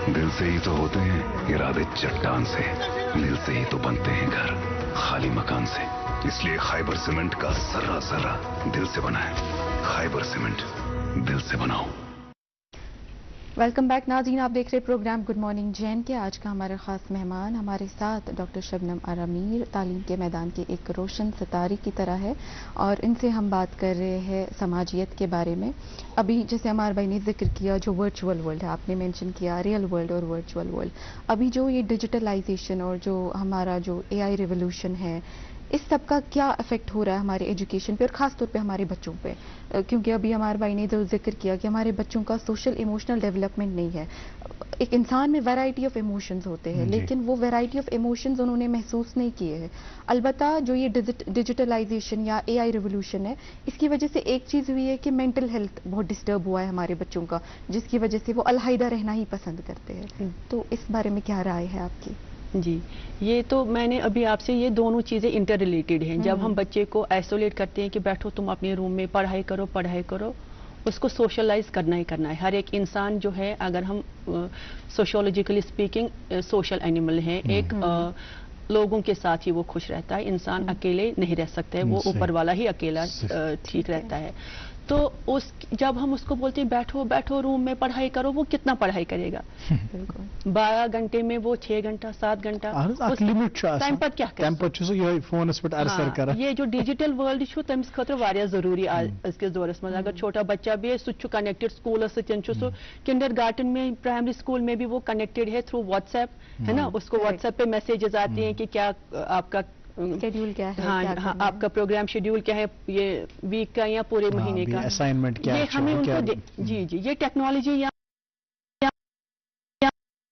دل سے ہی تو ہوتے ہیں ارادے چٹان سے دل سے ہی تو بنتے ہیں گھر خالی مکان سے اس لیے خیبر سیمنٹ کا ذرہ ذرہ دل سے بنا ہے خیبر سیمنٹ دل سے بناؤ ویلکم بیک ناظرین آپ دیکھ رہے پروگرام گڈ مارننگ جین کے آج کا ہمارا خاص مہمان ہمارے ساتھ ڈاکٹر شبنم ارامیر تعلیم کے میدان کے ایک روشن ستارے کی طرح ہے اور ان سے ہم بات کر رہے ہیں سماجیت کے بارے میں ابھی جیسے ہمارے بھائی نے ذکر کیا جو ورچوئل ورلڈ ہے آپ نے مینشن کیا ریئل ورلڈ اور ورچوئل ورلڈ ابھی جو یہ ڈیجیٹلائزیشن اور جو ہمارا جو اے آئی ریولیوشن ہے اس سب کا کیا افیکٹ ہو رہا ہے ہمارے ایجوکیشن پہ اور خاص طور پہ ہمارے بچوں پہ کیونکہ ابھی ہمارے بھائی نے جو ذکر کیا کہ ہمارے بچوں کا سوشل ایموشنل ڈیولپمنٹ نہیں ہے ایک انسان میں ویرائٹی آف ایموشنز ہوتے ہیں لیکن وہ ویرائٹی آف ایموشنز انہوں نے محسوس نہیں کیے ہیں البتہ جو یہ ڈیجیٹلائزیشن یا اے آئی ریولیوشن ہے اس کی وجہ سے ایک چیز ہوئی ہے کہ مینٹل ہیلتھ بہت ڈسٹرب ہوا ہے ہمارے بچوں کا جس کی وجہ سے وہ علیحدہ رہنا ہی پسند کرتے ہیں تو اس بارے میں کیا رائے ہے آپ کی جی یہ تو میں نے ابھی آپ سے یہ دونوں چیزیں انٹر ریلیٹڈ ہیں جب ہم بچے کو آئسولیٹ کرتے ہیں کہ بیٹھو تم اپنے روم میں پڑھائی کرو اس کو سوشلائز کرنا ہی کرنا ہے ہر ایک انسان جو ہے اگر ہم سوشولوجیکلی اسپیکنگ سوشل اینیمل ہیں ایک لوگوں کے ساتھ ہی وہ خوش رہتا ہے انسان اکیلے نہیں رہ سکتا ہے وہ اوپر والا ہی اکیلا ٹھیک رہتا ہے تو جب ہم اس کو بولتے ہیں بیٹھو روم میں پڑھائی کرو وہ کتنا پڑھائی کرے گا 12 گھنٹے میں وہ 6 گھنٹہ 7 گھنٹہ ٹائم پر کیا یہ جو ڈیجیٹل ورلڈ تمس خاطر واریاہ ضروری ازکس دورس میں اگر چھوٹا بچہ بھی ہے سہ کنیکٹڈ سکولس ستن سہ کنڈر گارٹن میں پرائمری اسکول میں بھی وہ کنیکٹڈ ہے تھرو واٹس ایپ ہے نا اس کو واٹس ایپ پہ میسیجز آتے ہیں کہ کیا آپ کا شیڈیول کیا ہے ہاں آپ کا پروگرام شیڈیول کیا ہے یہ ویک کا یا پورے مہینے کا اسائنمنٹ کیا یہ ہمیں ان کو جی یہ ٹیکنالوجی یا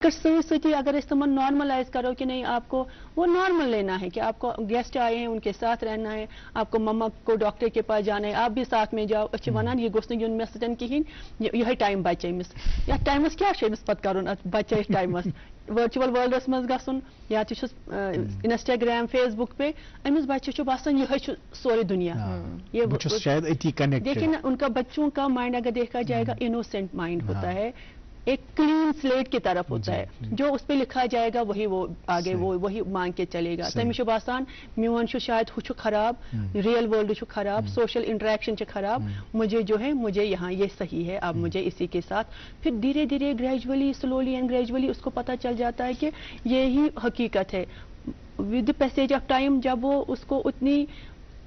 سۭتی اگر اس تمن نارملائز کرو کہ نہیں آپ کو وہ نارمل لینا ہے کہ آپ کو گیسٹ آئے ہیں ان کے ساتھ رہنا ہے آپ کو مما کو ڈاکٹر کے پاس جانا ہے آپ بھی ساتھ میں جاؤ اچھا ونان یہ گوس نہ مے سۭتۍ کہین یہ ٹائم بچے امس یا ٹائمس کیا امس پتہ کرُن بچے ٹائمس ورچوئل ورلڈس مز گژھُن یا چھُس انسٹاگرام فیس بک پہ امس بچے چھُ باسان یہ سورے دنیا لیکن ان کا بچوں کا مائنڈ اگر دیکھا جائے گا انوسینٹ مائنڈ ہوتا ہے ایک کلین سلیٹ کی طرف ہوتا ہے جو اس پہ لکھا جائے گا وہی وہ آگے وہی مانگ کے چلے گا تمس باسان میون شاید ہو خراب ریئل ورلڈ خراب سوشل انٹریکشن خراب مجھے جو ہے مجھے یہاں یہ صحیح ہے اب مجھے اسی کے ساتھ پھر دھیرے دھیرے گریجولی سلولی اینڈ گریجولی اس کو پتہ چل جاتا ہے کہ یہی حقیقت ہے ود پیسیج آف ٹائم جب وہ اس کو اتنی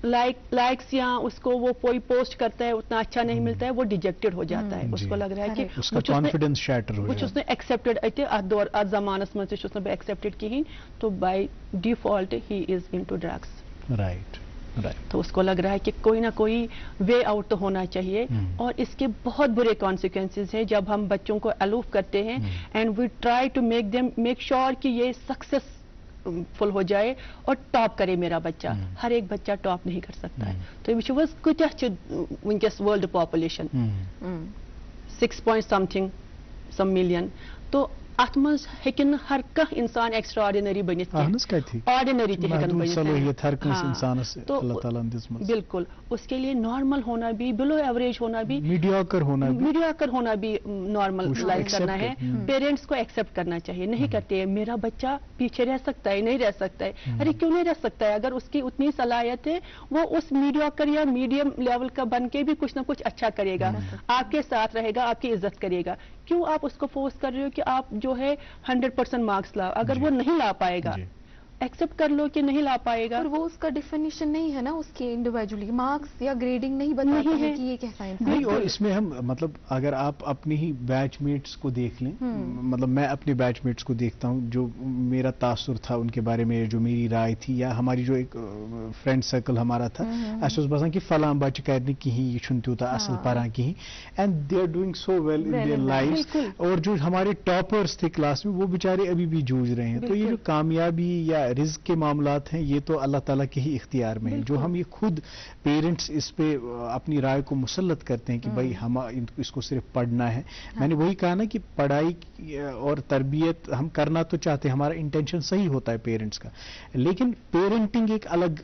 لائکس یا اس کو وہ کوئی پوسٹ کرتا ہے اتنا اچھا نہیں ملتا ہے وہ ڈیجیکٹڈ ہو جاتا ہے اس کو لگ رہا ہے کہ وہ ایکسیپٹڈ ات زمانس مز بہ ایکسیپٹڈ کہین تو by default he is into drugs right تو اس کو لگ رہا ہے کہ کوئی نہ کوئی وے آؤٹ تو ہونا چاہیے اور اس کے بہت برے کانسیکوینسز ہیں جب ہم بچوں کو الوف کرتے ہیں and we try to make sure کہ یہ سکسیس فل ہو جائے اور ٹاپ کرے میرا بچہ. ہر ایک بچہ ٹاپ نہیں کر سکتا ہے. تو یہ وچ کتیاہ ونکس world population 6 point something some million. تو ات مز ہیکن ہر کانٛہہ انسان ایکسٹرا آرڈینری بنت آرڈینری تہ ہیکن بنت. اللہ تعالیٰ نے دژمٕژ. بالکل اس کے لیے نارمل ہونا بھی, بلو ایوریج ہونا بھی, میڈیاکر ہونا بھی نارمل لائف کرنا ہے. پیرنٹس کو ایکسیپٹ کرنا چاہیے. نہیں کرتے ہیں, میرا بچہ پیچھے رہ سکتا ہے, نہیں رہ سکتا ہے. ارے کیوں نہیں رہ سکتا ہے؟ اگر اس کی اتنی صلاحیت ہے وہ اس میڈیاکر یا میڈیم لیول کا بن کے بھی کچھ نہ کچھ اچھا کرے گا, آپ کے ساتھ رہے گا, آپ کی عزت کرے گا. کیوں آپ اس کو فورس کر رہے ہو کہ آپ جو ہے 100% مارکس لاؤ؟ اگر وہ نہیں لا پائے گا ایکسیپٹ کر لو کہ نہیں لا پائے گا. اور وہ اس کا ڈیفینیشن نہیں ہے نا اس کے انڈیویجولی, مارکس یا گریڈنگ نہیں بتاتا ہے کہ یہ کیسا انسان. نہیں, اور اس میں ہم مطلب اگر آپ اپنی ہی بیچ میٹس کو دیکھ لیں, مطلب میں اپنے بیچ میٹس کو دیکھتا ہوں, جو میرا تاثر تھا ان کے بارے میں, جو میری رائے تھی, یا ہماری جو ایک فرینڈ سرکل ہمارا تھا, اس باسان کہ فلاں بچہ کر نہ کہیں, یہ چھن تیوتاہ اصل پران کہیں, and they are doing so well in their life. اور جو ہمارے ٹاپرس تھے کلاس میں وہ بیچارے ابھی بھی جوجھ رہے ہیں. تو یہ جو کامیابی یا رزق کے معاملات ہیں یہ تو اللہ تعالیٰ کے ہی اختیار میں ہیں. جو ہم یہ خود پیرنٹس اس پہ اپنی رائے کو مسلط کرتے ہیں کہ بھائی ہم اس کو صرف پڑھنا ہے. میں نے وہی کہا نا کہ پڑھائی اور تربیت ہم کرنا تو چاہتے ہیں, ہمارا انٹینشن صحیح ہوتا ہے پیرنٹس کا, لیکن پیرنٹنگ ایک الگ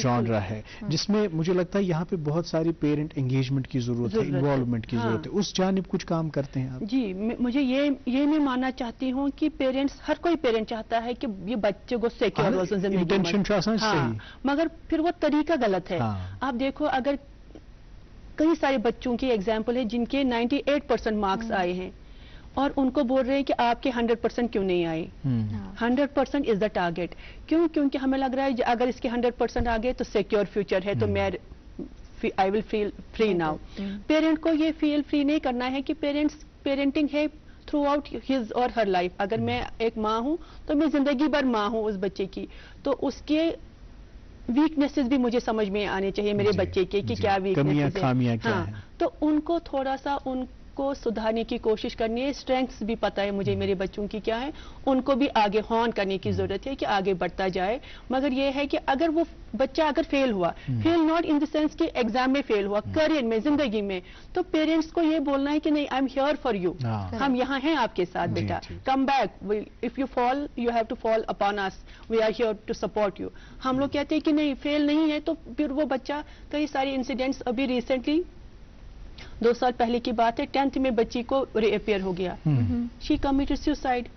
جانرا ہے جس میں مجھے لگتا ہے یہاں پہ بہت ساری پیرنٹ انگیجمنٹ کی ضرورت ہے, انوالومنٹ کی ضرورت ہے. اس جانب کچھ کام کرتے ہیں آپ؟ جی, مجھے یہ میں ماننا چاہتی ہوں کہ پیرنٹس, ہر کوئی پیرنٹ چاہتا ہے کہ یہ بچے کو سیکیور ہو زندگی میں, مگر پھر وہ طریقہ غلط ہے. آپ دیکھو, اگر کئی سارے بچوں کی ایگزامپل ہے جن کے 98% مارکس آئے ہیں اور ان کو بول رہے ہیں کہ آپ کے 100% کیوں نہیں آئے. 100% از دا ٹارگیٹ. کیوں؟ کیونکہ ہمیں لگ رہا ہے اگر اس کے 100% آ گئے تو سیکیور فیوچر ہے, تو میں آئی ول فیل فری ناؤ. پیرنٹ کو یہ فیل فری نہیں کرنا ہے کہ پیرنٹنگ ہے through out his or her life. اگر میں ایک ماں ہوں تو میں زندگی بھر ماں ہوں اس بچے کی, تو اس کے ویکنیسز بھی مجھے سمجھ میں آنے چاہیے میرے بچے کے, کہ کیا ویکنیسز ہیں. ہاں, تو ان کو تھوڑا سا ان کو سدھارنے کی کوشش کرنی ہے. اسٹرینگس بھی پتہ ہے مجھے میرے بچوں کی کیا ہے, ان کو بھی آگے ہون کرنے کی ضرورت ہے کہ آگے بڑھتا جائے. مگر یہ ہے کہ اگر وہ بچہ اگر فیل ہوا, فیل ناٹ ان دا سینس کہ ایگزام میں فیل ہوا, کریئر میں, زندگی میں, تو پیرنٹس کو یہ بولنا ہے کہ نہیں, I am here for you, ہم یہاں ہیں آپ کے ساتھ بیٹا, come back, if you fall you have to fall upon us, we are here to support you. ہم لوگ کہتے ہیں کہ نہیں, فیل نہیں ہے, تو پھر وہ بچہ, کئی ساری انسیڈنٹس ابھی ریسنٹلی 2 سال پہلے کی بات ہے, 10th میں بچی کو ری اپیئر ہو گیا, شی کمیٹڈ سیوسائڈ.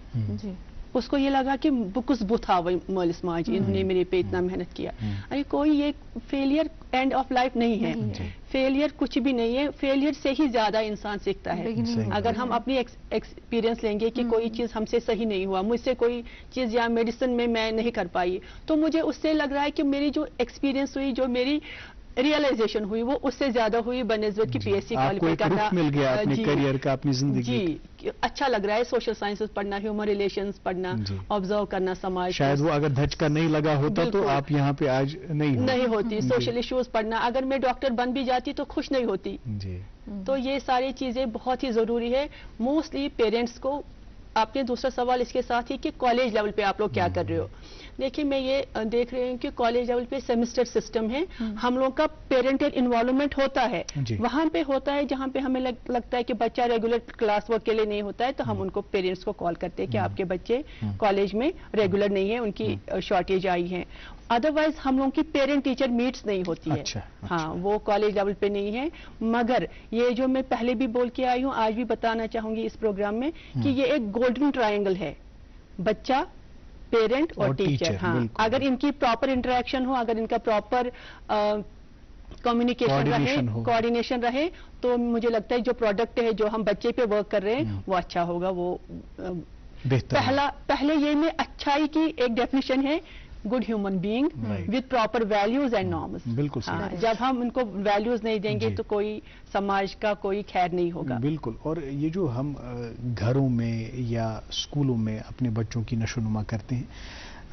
اس کو یہ لگا کہ بکس بتھا مالس ماج, انہوں نے میرے پہ اتنا محنت کیا. ارے کوئی یہ فیلئر اینڈ آف لائف نہیں ہے, فیلئر کچھ بھی نہیں ہے. فیلئر سے ہی زیادہ انسان سیکھتا ہے. اگر ہم اپنی ایکسپیرینس لیں گے کہ کوئی چیز ہم سے صحیح نہیں ہوا, مجھ سے کوئی چیز یا میڈیسن میں نہیں کر پائی, تو مجھے اس سے لگ رہا ہے کہ میری جو ایکسپیرینس ہوئی, جو میری ریئلائزیشن ہوئی, وہ اس سے زیادہ ہوئی بنسبت کی پی ایس سی کوالیفائی کرنا. مل گیا اپنے کیریئر کا, اپنی زندگی. جی, اچھا لگ رہا ہے. سوشل سائنسز پڑھنا, ہیومن ریلیشنز پڑھنا, آبزرو کرنا سماج. شاید وہ اگر دھچکا نہیں لگا ہوتا تو آپ یہاں پہ آج نہیں ہوتی. سوشل ایشوز پڑھنا, اگر میں ڈاکٹر بن بھی جاتی تو خوش نہیں ہوتی. تو یہ ساری چیزیں بہت ہی ضروری ہے. موسٹلی پیرنٹس کو. آپ نے دوسرا سوال اس کے ساتھ ہی کہ کالج لیول پہ آپ لوگ کیا کر رہے ہو. دیکھیں, میں یہ دیکھ رہی ہوں کہ کالج لیول پہ سیمسٹر سسٹم ہے, ہم لوگ کا پیرنٹل انوالومنٹ ہوتا ہے. وہاں پہ ہوتا ہے جہاں پہ ہمیں لگتا ہے کہ بچہ ریگولر کلاس ورک کے لیے نہیں ہوتا ہے, تو ہم ان کو پیرنٹس کو کال کرتے ہیں کہ آپ کے بچے کالج میں ریگولر نہیں ہیں, ان کی شارٹیج آئی ہے. ادروائز ہم لوگوں کی پیرنٹ ٹیچر میٹس نہیں ہوتی ہے. ہاں, وہ کالج لیول پہ نہیں ہے. مگر یہ جو میں پہلے بھی بول کے آئی ہوں, آج بھی بتانا چاہوں گی اس پروگرام میں, کہ یہ ایک گولڈن ٹرائنگل ہے, بچہ, پیرنٹ اور ٹیچر. ہاں, اگر ان کی پراپر انٹریکشن ہو, اگر ان کا پراپر کمیونیکیشن رہے, کوآرڈینیشن رہے, تو مجھے لگتا ہے جو پروڈکٹ ہے جو ہم بچے پہ ورک کر رہے ہیں وہ اچھا ہوگا. وہ پہلے یہ میں اچھائی کی ایک ڈیفینیشن ہے, good human being with proper values and norms. بالکل. جب ہم ان کو ویلیوز نہیں دیں گے تو کوئی سماج کا کوئی خیر نہیں ہوگا. بالکل. اور یہ جو ہم گھروں میں یا اسکولوں میں اپنے بچوں کی نشو نما کرتے ہیں,